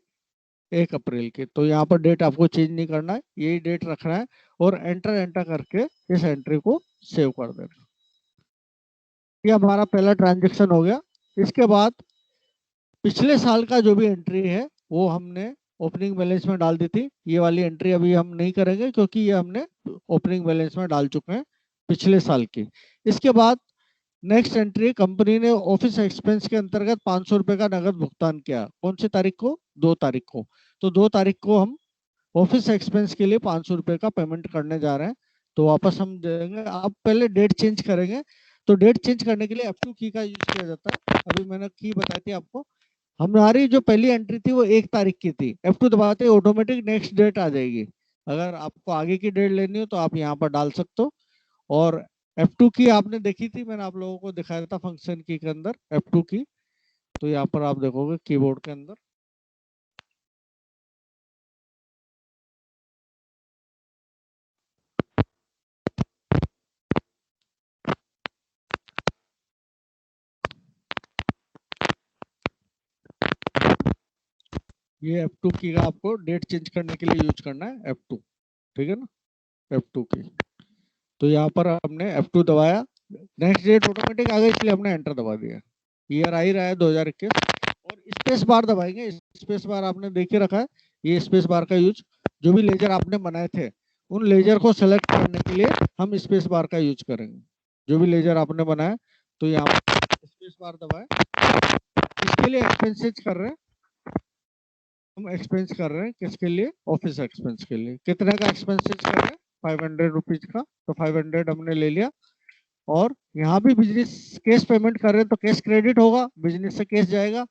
1 अप्रैल की। तो यहाँ पर डेट आपको चेंज नहीं करना है, यही डेट रखना है। और एंटर एंटर करके इस एंट्री को सेव कर देना। ये हमारा पहला ट्रांजेक्शन हो गया। इसके बाद पिछले साल का जो भी एंट्री है वो हमने ओपनिंग बैलेंस में डाल दी थी। ये वाली एंट्री अभी हम नहीं करेंगे क्योंकि ये हमने ओपनिंग बैलेंस में डाल चुके हैं पिछले साल की। इसके बाद नेक्स्ट एंट्री, कंपनी ने ऑफिस एक्सपेंस के अंतर्गत 500 रुपये का नगद भुगतान किया। कौन सी तारीख को, 2 तारीख को। तो 2 तारीख को हम ऑफिस एक्सपेंस के लिए 500 रुपये का पेमेंट करने जा रहे हैं। तो वापस हम देंगे, आप पहले डेट चेंज करेंगे। तो डेट चेंज करने के लिए F2 की का यूज किया जाता है। अभी मैंने की बताई थी आपको। हमारी जो पहली एंट्री थी वो 1 तारीख की थी, F2 दबाते ऑटोमेटिक नेक्स्ट डेट आ जाएगी। अगर आपको आगे की डेट लेनी हो तो आप यहाँ पर डाल सकते हो। और F2 की आपने देखी थी, मैंने आप लोगों को दिखाया था फंक्शन की के अंदर F2 की। तो यहाँ पर आप देखोगे कीबोर्ड के अंदर, ये F2 की का आपको डेट चेंज करने के लिए यूज करना है F2। ठीक है ना, F2 की। तो यहाँ पर हमने F2 दबाया, नेक्स्ट डेट ऑटोमेटिक आ गई, इसलिए हमने एंटर दबा दिया। ईयर आ ही रहा है 2021। और स्पेस बार दबाएंगे। स्पेस बार आपने देखे रखा है, ये स्पेस बार का यूज, जो भी लेजर आपने बनाए थे उन लेजर को सेलेक्ट करने के लिए हम स्पेस बार का यूज करेंगे। जो भी लेजर आपने बनाया, तो यहाँ पर स्पेस बार दबाए। इसके लिए एक्सपेंसेस कर रहे हैं हम, एक्सपेंस कर रहे हैं किसके लिए, ऑफिस एक्सपेंस के लिए। कितने का एक्सपेंसेस कर रहे हैं, 500 रुपीज का। तो 500 हमने ले लिया। और यहाँ भी बिजनेस कैश पेमेंट कर रहे हैं तो कैश क्रेडिट होगा, बिजनेस से कैश जाएगा।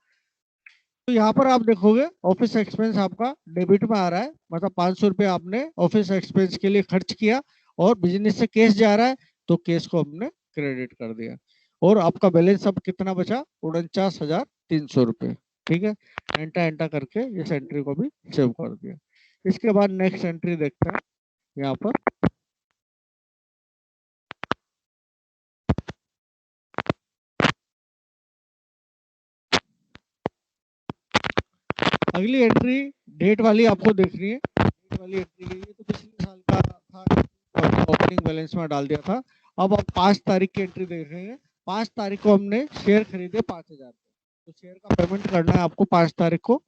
तो यहाँ पर आप देखोगे ऑफिस एक्सपेंस आपका डेबिट में आ रहा है, मतलब 500 रुपये आपने ऑफिस एक्सपेंस के लिए खर्च किया, और बिजनेस से कैश जा रहा है तो कैश को हमने क्रेडिट कर दिया। और आपका बैलेंस अब कितना बचा, 49,300 रुपये। ठीक है। एंटर एंटर करके इस एंट्री को भी सेव कर दिया। इसके बाद नेक्स्ट एंट्री देखते हैं यहाँ पर। अगली एंट्री डेट वाली आपको देखनी है। डेट वाली एंट्री के लिए तो पिछले साल का था, ओपनिंग बैलेंस में डाल दिया था। अब आप 5 तारीख की एंट्री देख रहे हैं। 5 तारीख को हमने शेयर खरीदे 5,000, तो शेयर का पेमेंट करना है आपको 5 तारीख को।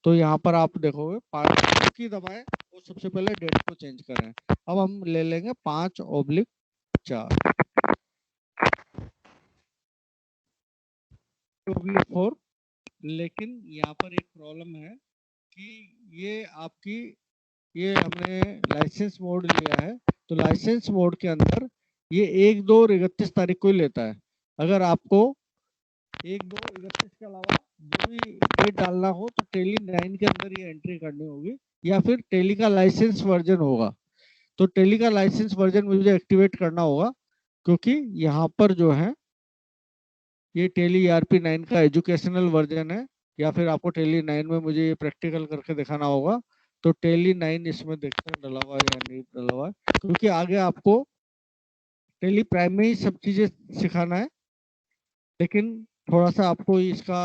तो यहाँ पर आप देखोगे 5 की दबाएं और सबसे पहले डेट को चेंज करें। अब हम ले लेंगे 5/4 4। लेकिन यहाँ पर एक प्रॉब्लम है कि ये आपकी, ये हमने लाइसेंस मोड लिया है, तो लाइसेंस मोड के अंदर ये 1, 2 और 31 तारीख को ही लेता है। अगर आपको 1, 2, 31 के अलावा जो भी डेट डालना हो तो टेली 9 के अंदर ये एंट्री करनी होगी, या फिर टेली का लाइसेंस वर्जन होगा। तो टेली का लाइसेंस वर्जन मुझे एक्टिवेट करना होगा, क्योंकि यहाँ पर जो है ये टेली ERP9 का एजुकेशनल वर्जन है, या फिर आपको टेली 9 में मुझे ये प्रैक्टिकल करके दिखाना होगा। तो टेली 9 इसमें देखते हैं डला हुआ या नहीं डला हुआ, क्योंकि आगे आपको टेली प्राइम में ही सब चीजें सिखाना है। लेकिन थोड़ा सा आपको इसका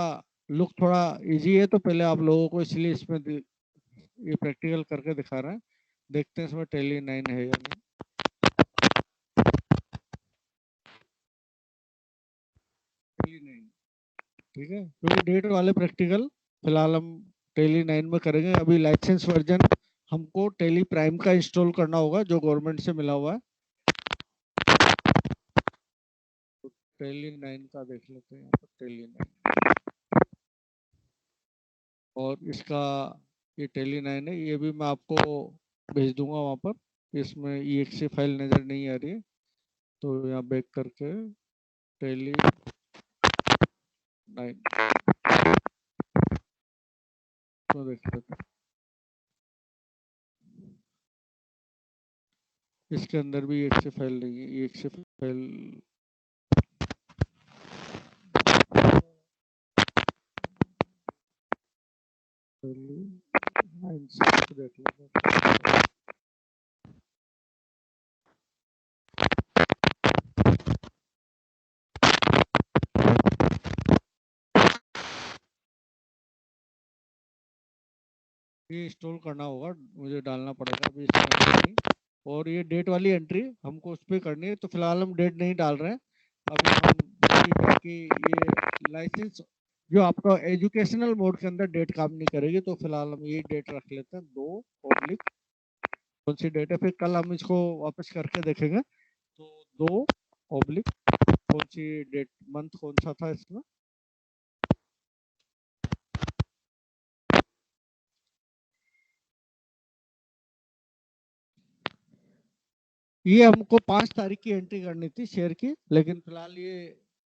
लुक थोड़ा इजी है, तो पहले आप लोगों को इसलिए इसमें ये प्रैक्टिकल करके दिखा रहे हैं। देखते हैं इसमें टेली 9 है या नहीं। टेली 9 ठीक है, क्योंकि डेट वाले प्रैक्टिकल फिलहाल हम टेली 9 में करेंगे। अभी लाइसेंस वर्जन हमको टेली प्राइम का इंस्टॉल करना होगा, जो गवर्नमेंट से मिला हुआ है। तो टेली 9 का देख लेते हैं, यहाँ पर टेली 9 और इसका ये टेली 9 है, ये भी मैं आपको भेज दूंगा वहाँ पर। इसमें exe फाइल नज़र नहीं आ रही है, तो यहाँ बैक करके टेली 9 तो देख लेते हैं। इसके अंदर भी exe फाइल नहीं है, exe फाइल टेली 9 से देख लेते हैं। ये इंस्टॉल करना होगा, मुझे डालना पड़ेगा अभी इसमें नहीं। और ये डेट वाली एंट्री हमको उस पर करनी है, तो फिलहाल हम डेट नहीं डाल रहे हैं। अभी हम कि ये लाइसेंस जो आपका एजुकेशनल मोड के अंदर डेट काम नहीं करेगी, तो फिलहाल हम ये डेट रख लेते हैं 2 कौन सी डेट है, फिर कल हम इसको वापस करके देखेंगे। तो 2 कौन सी डेट, मंथ कौन सा था इसमें, ये हमको 5 तारीख की एंट्री करनी थी शेयर की। लेकिन फिलहाल ये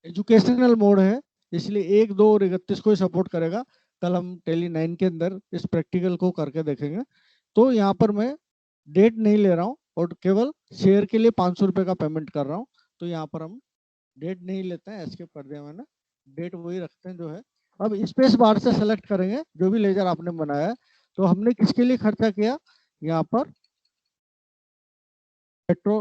एजुकेशनल मोड है, इसलिए 1, 2 और 31 को ही सपोर्ट करेगा। कल हम टेली 9 के अंदर इस प्रैक्टिकल को करके देखेंगे। तो यहाँ पर मैं डेट नहीं ले रहा हूँ और केवल शेयर के लिए 500 रुपये का पेमेंट कर रहा हूँ। तो यहाँ पर हम डेट नहीं लेते हैं, एस्केप कर दिया मैंने, डेट वही रखते हैं जो है। अब स्पेस बार से सेलेक्ट करेंगे जो भी लेजर आपने बनाया है। तो हमने किसके लिए खर्चा किया, यहाँ पर मेट्रो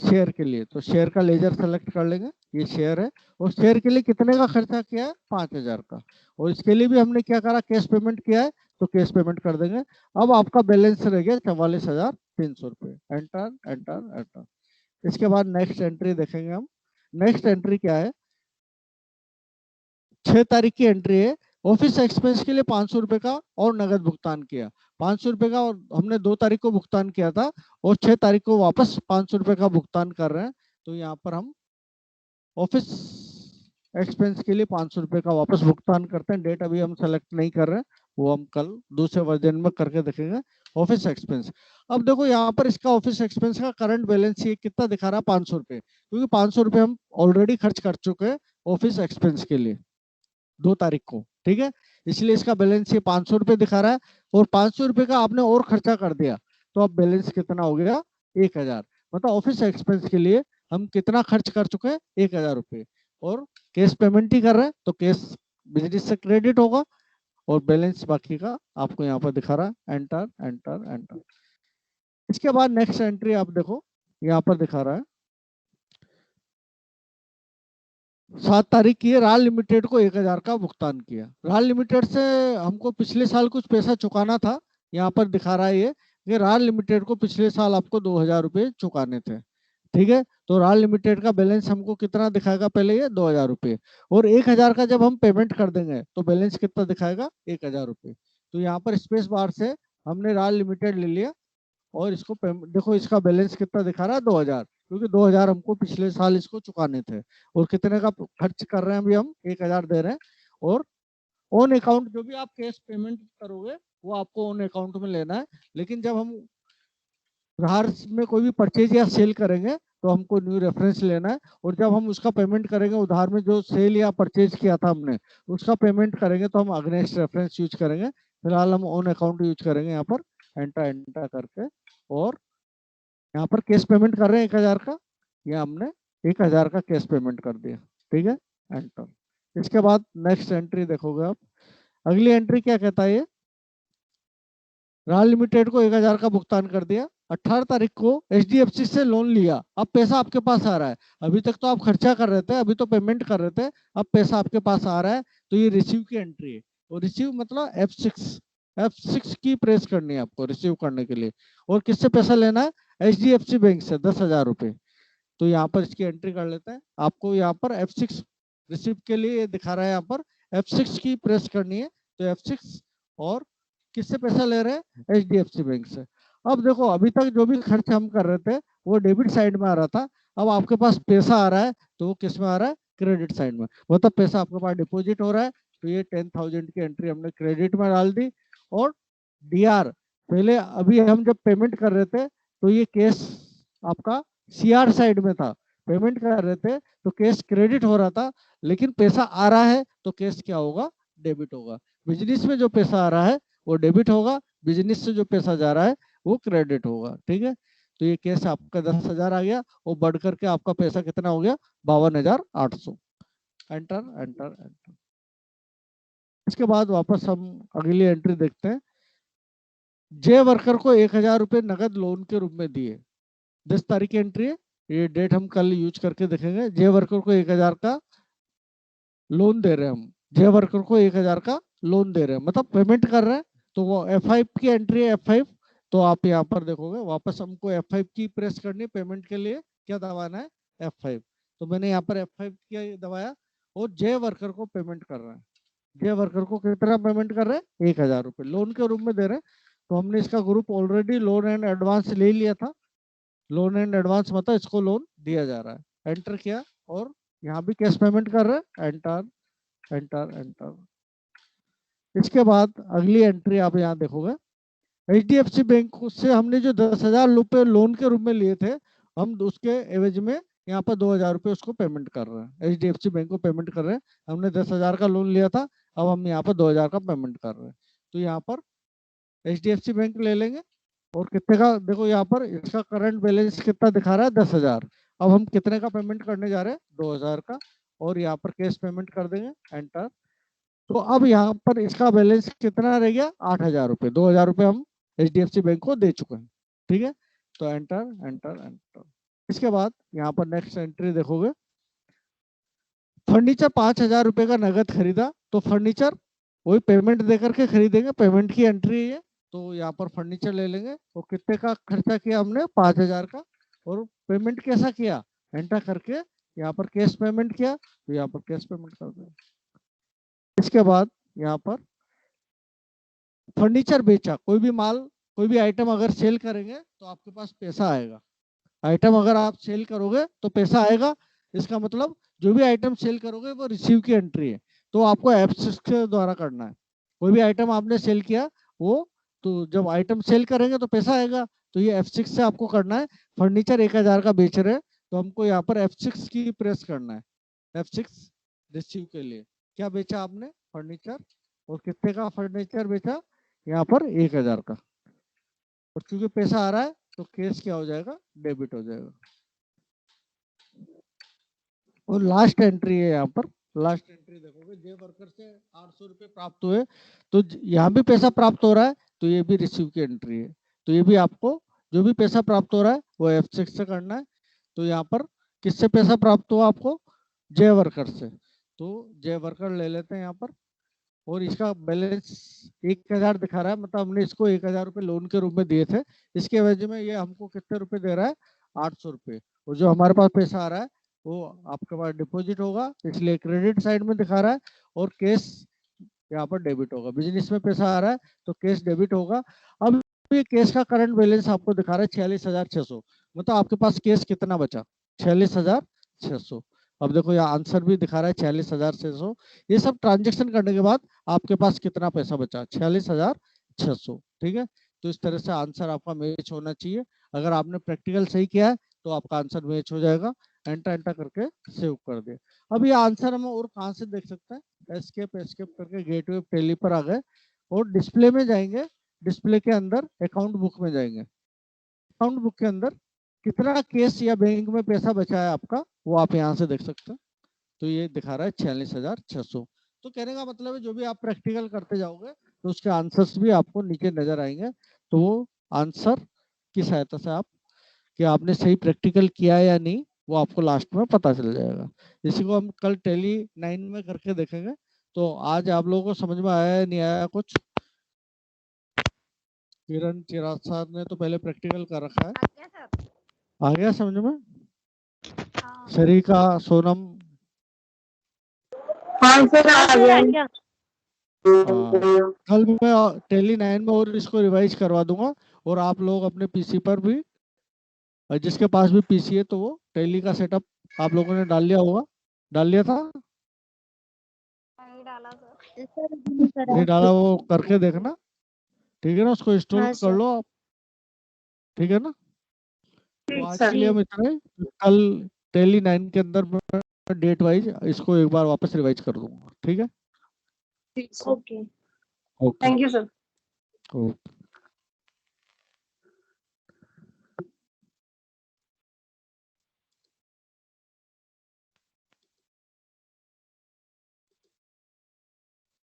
शेयर के लिए, तो शेयर का लेजर सेलेक्ट कर लेंगे, ये शेयर है। और शेयर के लिए कितने का खर्चा किया है, 5,000 का। और इसके लिए भी हमने क्या करा, कैश पेमेंट किया है, तो कैश पेमेंट कर देंगे। अब आपका बैलेंस रह गया 44,300 रुपये। Enter enter enter. इसके बाद नेक्स्ट एंट्री देखेंगे हम। नेक्स्ट एंट्री क्या है, 6 तारीख की एंट्री है। ऑफिस एक्सपेंस के लिए 500 रुपए का और नगद भुगतान किया, 500 रुपए का, और हमने 2 तारीख को भुगतान किया था और 6 तारीख को वापस 500 रुपए का भुगतान कर रहे हैं। तो यहाँ पर हम ऑफिस एक्सपेंस के लिए 500 रुपए का वापस भुगतान करते हैं। डेट अभी हम सेलेक्ट नहीं कर रहे हैं, वो हम कल दूसरे वर्जन में करके देखेंगे। ऑफिस एक्सपेंस, अब देखो यहाँ पर इसका ऑफिस एक्सपेंस का करंट बैलेंस ये कितना दिखा रहा है, 500 रुपए, क्योंकि 500 रुपए हम ऑलरेडी खर्च कर चुके हैं ऑफिस एक्सपेंस के लिए 2 तारीख को, ठीक है। इसलिए इसका बैलेंस ये 500 रुपये दिखा रहा है। और 500 रुपये का आपने और खर्चा कर दिया, तो अब बैलेंस कितना हो गया, 1,000। मतलब ऑफिस एक्सपेंस के लिए हम कितना खर्च कर चुके हैं, 1,000 रुपये। और कैश पेमेंट ही कर रहे हैं, तो कैश बिजनेस से क्रेडिट होगा और बैलेंस बाकी का आपको यहाँ पर दिखा रहा है। Enter enter enter. इसके बाद नेक्स्ट एंट्री आप देखो, यहाँ पर दिखा रहा है 7 तारीख की है, राल लिमिटेड को 1,000 का भुगतान किया। राल लिमिटेड से हमको पिछले साल कुछ पैसा चुकाना था, यहाँ पर दिखा रहा है ये कि राल लिमिटेड को पिछले साल आपको 2,000 रुपये चुकाने थे। ठीक है, तो राल लिमिटेड का बैलेंस हमको कितना दिखाएगा, पहले ये 2,000 रुपये, और 1,000 का जब हम पेमेंट कर देंगे तो बैलेंस कितना दिखाएगा, 1,000 रुपये। तो यहाँ पर स्पेस बार से हमने राल लिमिटेड ले लिया, और इसको देखो इसका बैलेंस कितना दिखा रहा है, 2,000, क्योंकि 2,000 हमको पिछले साल इसको चुकाने थे। और कितने का खर्च कर रहे हैं अभी हम, 1,000 दे रहे हैं। और ऑन अकाउंट जो भी आप कैश पेमेंट करोगे वो आपको ऑन अकाउंट में लेना है। लेकिन जब हम उधार में कोई भी परचेज या सेल करेंगे तो हमको न्यू रेफरेंस लेना है, और जब हम उसका पेमेंट करेंगे उधार में जो सेल या परचेज किया था हमने, उसका पेमेंट करेंगे तो हम अगेंस्ट रेफरेंस यूज करेंगे। फिलहाल हम ऑन अकाउंट यूज करेंगे यहाँ पर, एंटर एंटर करके। और यहाँ पर कैश पेमेंट कर रहे हैं 1,000 का, या हमने 1,000 का कैश पेमेंट कर दिया। ठीक है, एंटर। इसके बाद नेक्स्ट एंट्री देखोगे आप, अगली एंट्री क्या कहता है ये, राल लिमिटेड को 1,000 का भुगतान कर दिया। 18 तारीख को HDFC से लोन लिया, अब पैसा आपके पास आ रहा है। अभी तक तो आप खर्चा कर रहे थे, अभी तो पेमेंट कर रहे थे, अब पैसा आपके पास आ रहा है, तो ये रिसीव की एंट्री है। और रिसीव मतलब F6 की प्रेस करनी है आपको रिसीव करने के लिए। और किससे पैसा लेना है, HDFC बैंक से 10,000 रुपये। तो यहाँ पर इसकी एंट्री कर लेते हैं। आपको यहाँ पर F6 रिसीव के लिए दिखा रहा है, यहाँ पर F6 की प्रेस करनी है, तो F6। और किससे पैसा ले रहे हैं, HDFC बैंक से। अब देखो अभी तक जो भी खर्च हम कर रहे थे वो डेबिट साइड में आ रहा था, अब आपके पास पैसा आ रहा है तो वो किस में आ रहा है, क्रेडिट साइड में। मतलब पैसा आपके पास डिपॉजिट हो रहा है, तो ये 10,000 की एंट्री हमने क्रेडिट में डाल दी। और DR, पहले अभी हम जब पेमेंट कर रहे थे तो ये केस आपका CR साइड में था, पेमेंट कर रहे थे तो केस क्रेडिट हो रहा था, लेकिन पैसा आ रहा है तो केस क्या होगा, डेबिट होगा। बिजनेस में जो पैसा आ रहा है वो डेबिट होगा, बिजनेस से जो पैसा जा रहा है वो क्रेडिट होगा। ठीक है, तो ये केस आपका 10,000 आ गया, और बढ़ करके आपका पैसा कितना हो गया, 52,800। Enter enter enter. इसके बाद वापस हम अगली एंट्री देखते हैं। जे वर्कर को 1,000 रुपये नगद लोन के रूप में दिए, 10 तारीख की एंट्री है, ये डेट हम कल यूज करके देखेंगे। जे वर्कर को 1,000 का लोन दे रहे हैं हम, जे वर्कर को 1,000 का लोन दे रहे हैं, मतलब पेमेंट कर रहे हैं। तो वो F5 की एंट्री है, F5। तो आप यहाँ पर देखोगे वापस हमको F5 की प्रेस करनी पेमेंट के लिए, क्या दबाना है, F5। तो मैंने यहाँ पर F5 किया दबाया, और जे वर्कर को पेमेंट कर रहे हैं। जे वर्कर को कितना पेमेंट कर रहे हैं, 1,000 रुपये लोन के रूप में दे रहे हैं। तो हमने इसका group already loan and advance ले लिया था, लोन एंड एडवांस मतलब इसको लोन दिया जा रहा है। एंटर किया, और यहाँ भी कैश पेमेंट कर रहे हैं, एंटर एंटर एंटर। इसके बाद अगली एंट्री आप यहाँ देखोगे, HDFC बैंक से हमने जो 10,000 रुपये लोन के रूप में लिए थे, हम उसके एवज में यहाँ पर 2,000 रुपये उसको पेमेंट कर रहे हैं, HDFC बैंक को पेमेंट कर रहे हैं। हमने 10,000 का लोन लिया था, अब हम यहाँ पर 2,000 का पेमेंट कर रहे हैं। तो यहाँ पर HDFC बैंक ले लेंगे, और कितने का देखो यहाँ पर इसका करंट बैलेंस कितना दिखा रहा है, 10,000। अब हम कितने का पेमेंट करने जा रहे हैं, 2,000 का, और यहाँ पर कैश पेमेंट कर देंगे, एंटर। तो अब यहाँ पर इसका बैलेंस कितना रह गया, 8,000 रुपये, 2,000 रुपये हम HDFC बैंक को दे चुके हैं। ठीक है, तो एंटर एंटर एंटर। इसके बाद यहाँ पर नेक्स्ट एंट्री देखोगे, फर्नीचर 5,000 रुपये का नगद खरीदा, तो फर्नीचर वही पेमेंट देकर के खरीदेंगे, पेमेंट की एंट्री है। तो यहाँ पर फर्नीचर ले लेंगे, और कितने का खर्चा किया हमने, 5,000 का, और पेमेंट कैसा किया, एंटर करके यहाँ पर कैश पेमेंट किया, तो यहाँ पर कैश पेमेंट कर दें। इसके बाद यहाँ पर फर्नीचर बेचा, कोई भी माल, कोई भी आइटम अगर सेल करेंगे तो आपके पास पैसा आएगा। आइटम अगर आप सेल करोगे तो पैसा आएगा, इसका मतलब जो भी आइटम सेल करोगे वो रिसीव की एंट्री है, तो आपको F6 के द्वारा करना है। कोई भी आइटम आपने सेल किया वो, तो जब आइटम सेल करेंगे तो पैसा आएगा, तो ये F6 से आपको करना है। फर्नीचर 1,000 का बेच रहे हैं, तो हमको यहाँ पर F6 की प्रेस करना है, F6 रिसीव के लिए। क्या बेचा आपने, फर्नीचर, और कितने का फर्नीचर बेचा, यहाँ पर 1,000 का। और क्योंकि पैसा आ रहा है तो केस क्या हो जाएगा, डेबिट हो जाएगा। और लास्ट एंट्री है, यहाँ पर लास्ट एंट्री देखोगे, जे वर्कर से 800 रुपये प्राप्त हुए, तो यहाँ भी पैसा प्राप्त हो रहा है, तो ये भी रिसीव की एंट्री है। तो ये भी आपको जो भी पैसा प्राप्त हो रहा है वो F6 से करना है। तो यहाँ पर किससे पैसा प्राप्त हुआ आपको, जय वर्कर से। तो जय वर्कर ले लेते हैं यहाँ पर, और इसका बैलेंस 1000 दिखा रहा है, मतलब हमने इसको 1000 रुपये लोन के रूप में दिए थे। इसके वजह में ये हमको कितने रुपए दे रहा है, 800 रुपये। और जो हमारे पास पैसा आ रहा है वो आपके पास डिपॉजिट होगा, इसलिए क्रेडिट साइड में दिखा रहा है, और कैश यहाँ पर डेबिट होगा। बिजनेस में पैसा आ रहा है तो कैश डेबिट होगा। अब ये कैश का करंट बैलेंस आपको दिखा रहा है 46,600, मतलब आपके पास कैश कितना बचा, 46,600। अब देखो यहाँ आंसर भी दिखा रहा है 46,600। ये सब ट्रांजेक्शन करने के बाद आपके पास कितना पैसा बचा, 46,600। ठीक है, तो इस तरह से आंसर आपका मैच होना चाहिए। अगर आपने प्रैक्टिकल सही किया है तो आपका आंसर मैच हो जाएगा। एंटर एंटर करके सेव कर दे। अब ये आंसर हम और कहाँ से देख सकते हैं, एस्केप एस्केप करके गेटवे टैली पर आ गए और डिस्प्ले में जाएंगे। डिस्प्ले के अंदर अकाउंट बुक में जाएंगे। अकाउंट बुक के अंदर कितना कैश या बैंक में पैसा बचा है आपका, वो आप यहाँ से देख सकते हैं। तो ये दिखा रहा है 46,600। तो कहने का मतलब है जो भी आप प्रैक्टिकल करते जाओगे तो उसके आंसर्स भी आपको नीचे नजर आएंगे। तो वो आंसर की सहायता से आप कि आपने सही प्रैक्टिकल किया है या नहीं, वो आपको लास्ट में पता चल जाएगा। इसी को हम कल टेली 9 में करके देखेंगे। तो आज आप लोगों को समझ में आया है नहीं आया कुछ? किरण चिराग सर ने तो पहले प्रैक्टिकल कर रखा है, आ गया समझ में? सरिका, सोनम, हाँ सर आ गया। कल मैं टेली 9 में और इसको रिवाइज करवा दूंगा। और आप लोग अपने पीसी पर भी, और जिसके पास भी पीसी है तो वो टेली का सेटअप आप लोगों ने डाल लिया होगा, डाल लिया था नहीं डाला सर। नहीं डाला, वो करके देखना। ठीक है ना, उसको इंस्टॉल हाँ, कर लो आप। ठीक है ना, तो आज के लिए हम इतना ही। कल टेली 9 के अंदर डेट वाइज इसको एक बार वापस रिवाइज कर दूंगा। ठीक है, okay, okay, thank you sir. Okay.